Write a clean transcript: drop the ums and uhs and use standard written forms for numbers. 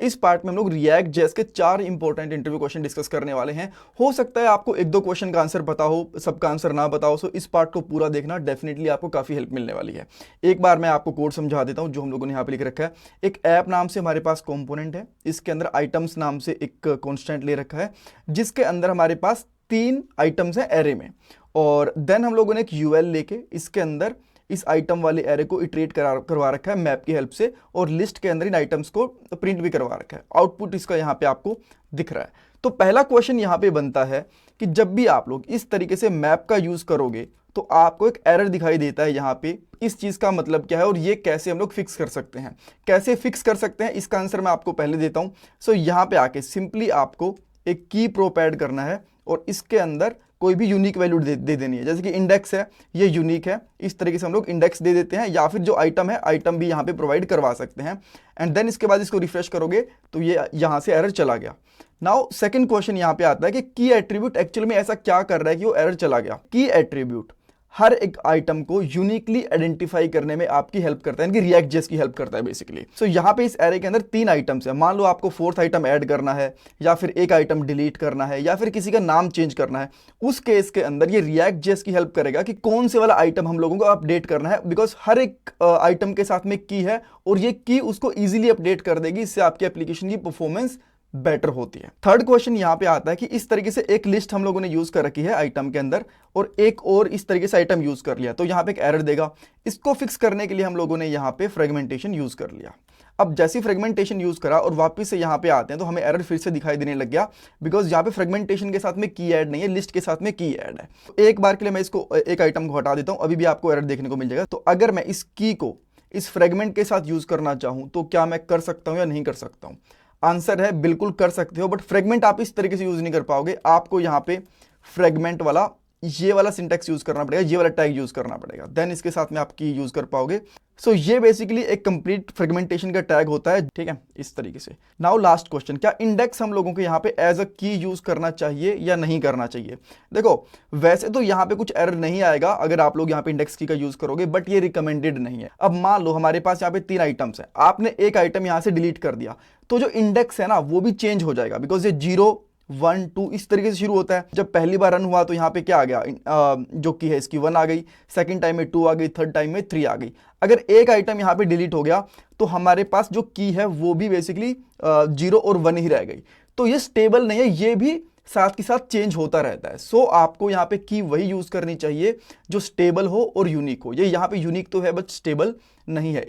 इस पार्ट में हम लोग रिएक्ट जेएस के 4 इंपॉर्टेंट इंटरव्यू क्वेश्चन डिस्कस करने वाले हैं। हो सकता है आपको एक दो क्वेश्चन का आंसर पता हो, सबका आंसर ना बताओ, सो इस पार्ट को पूरा देखना, डेफिनेटली आपको काफी हेल्प मिलने वाली है। एक बार मैं आपको कोड समझा देता हूं जो हम लोगों ने यहाँ पे लिख रखा है। एक ऐप नाम से हमारे पास कंपोनेंट है, इसके अंदर आइटम्स नाम से एक कॉन्स्टेंट ले रखा है, जिसके अंदर हमारे पास 3 आइटम्स हैं एरे में। और देन हम लोगों ने एक यूएल लेके इसके अंदर इस आइटम वाले एरे को इटरेट करवा रखा है मैप की हेल्प से, और लिस्ट के अंदर इन आइटम्स को प्रिंट भी करवा रखा है। आउटपुट इसका यहाँ पे आपको दिख रहा है। तो पहला क्वेश्चन यहाँ पे बनता है कि जब भी आप लोग इस तरीके से मैप का यूज करोगे तो आपको एक एरर दिखाई देता है यहाँ पे, इस चीज का मतलब क्या है और ये कैसे हम लोग फिक्स कर सकते हैं। कैसे फिक्स कर सकते हैं इसका आंसर मैं आपको पहले देता हूं। सो यहाँ पे आके सिंपली आपको एक की प्रोप ऐड करना है और इसके अंदर कोई भी यूनिक वैल्यू दे देनी है। जैसे कि इंडेक्स है, ये यूनिक है, इस तरीके से हम लोग इंडेक्स दे देते हैं, या फिर जो आइटम है आइटम भी यहाँ पे प्रोवाइड करवा सकते हैं। एंड देन इसके बाद इसको रिफ्रेश करोगे तो ये यहाँ से एरर चला गया। नाउ सेकंड क्वेश्चन यहाँ पे आता है कि की एट्रीब्यूट एक्चुअली में ऐसा क्या कर रहा है कि वो एरर चला गया। की एट्रीब्यूट हर एक आइटम को यूनिकली आइडेंटिफाई करने में आपकी हेल्प करता है, यानी रिएक्ट जेएस की हेल्प करता है बेसिकली। सो यहाँ पे इस एरे के अंदर 3 आइटम्स है। मान लो आपको 4th आइटम ऐड करना है, या फिर एक आइटम डिलीट करना है, या फिर किसी का नाम चेंज करना है। उस केस के अंदर ये रिएक्ट जेएस की हेल्प करेगा कि कौन से वाला आइटम हम लोगों को अपडेट करना है, बिकॉज हर एक आइटम के साथ में की है और ये की उसको ईजिली अपडेट कर देगी। इससे आपकी एप्लीकेशन की परफॉर्मेंस बेटर होती है। थर्ड क्वेश्चन यहां पे आता है कि इस तरीके से एक लिस्ट हम लोगों ने यूज कर रखी है आइटम के अंदर, और एक और इस तरीके से आइटम यूज कर लिया, तो यहां पे एक एरर देगा। इसको फिक्स करने के लिए हम लोगों ने यहां पे फ्रेगमेंटेशन यूज कर लिया। अब जैसी फ्रेगमेंटेशन यूज करा और वापस से यहां पे आते हैं तो हमें एरर फिर से दिखाई देने लग गया, बिकॉज यहां पे फ्रेगमेंटेशन के साथ में की ऐड नहीं है, लिस्ट के साथ में की ऐड है। तो एक बार के लिए मैं इसको एक आइटम को हटा देता हूं, अभी भी आपको एरर देखने को मिल जाएगा। तो अगर मैं इस की को इस फ्रेगमेंट के साथ यूज करना चाहूं तो क्या मैं कर सकता हूं या नहीं कर सकता हूं? आंसर है बिल्कुल कर सकते हो, बट फ्रेगमेंट आप इस तरीके से यूज नहीं कर पाओगे। आपको यहां पे फ्रेगमेंट वाला ये वाला सिंटेक्स यूज करना पड़ेगा, ये वाला टैग यूज करना पड़ेगा, देन इसके साथ में आप की यूज कर पाओगे। सो ये बेसिकली एक कंप्लीट फ्रेगमेंटेशन का टैग होता है, ठीक है, इस तरीके से। नाउ लास्ट क्वेश्चन, क्या इंडेक्स हम लोगों को यहाँ पे एज अ की यूज करना चाहिए या नहीं करना चाहिए? देखो वैसे तो यहाँ पे कुछ एरर नहीं आएगा अगर आप लोग यहाँ पे इंडेक्स की का यूज करोगे, बट ये रिकमेंडेड नहीं है। अब मान लो हमारे पास यहाँ पे 3 आइटम्स है, आपने एक आइटम यहाँ से डिलीट कर दिया, तो जो इंडेक्स है ना वो भी चेंज हो जाएगा, बिकॉज ये 0 1 2 इस तरीके से शुरू होता है। जब पहली बार रन हुआ तो यहाँ पे क्या आ गया, जो की है इसकी 1 आ गई, सेकंड टाइम में 2 आ गई, थर्ड टाइम में 3 आ गई। अगर एक आइटम यहाँ पे डिलीट हो गया तो हमारे पास जो की है वो भी बेसिकली 0 और 1 ही रह गई। तो ये स्टेबल नहीं है, ये भी साथ के साथ चेंज होता रहता है। सो आपको यहाँ पे की वही यूज करनी चाहिए जो स्टेबल हो और यूनिक हो। ये यहाँ पे यूनिक तो है बट स्टेबल नहीं है,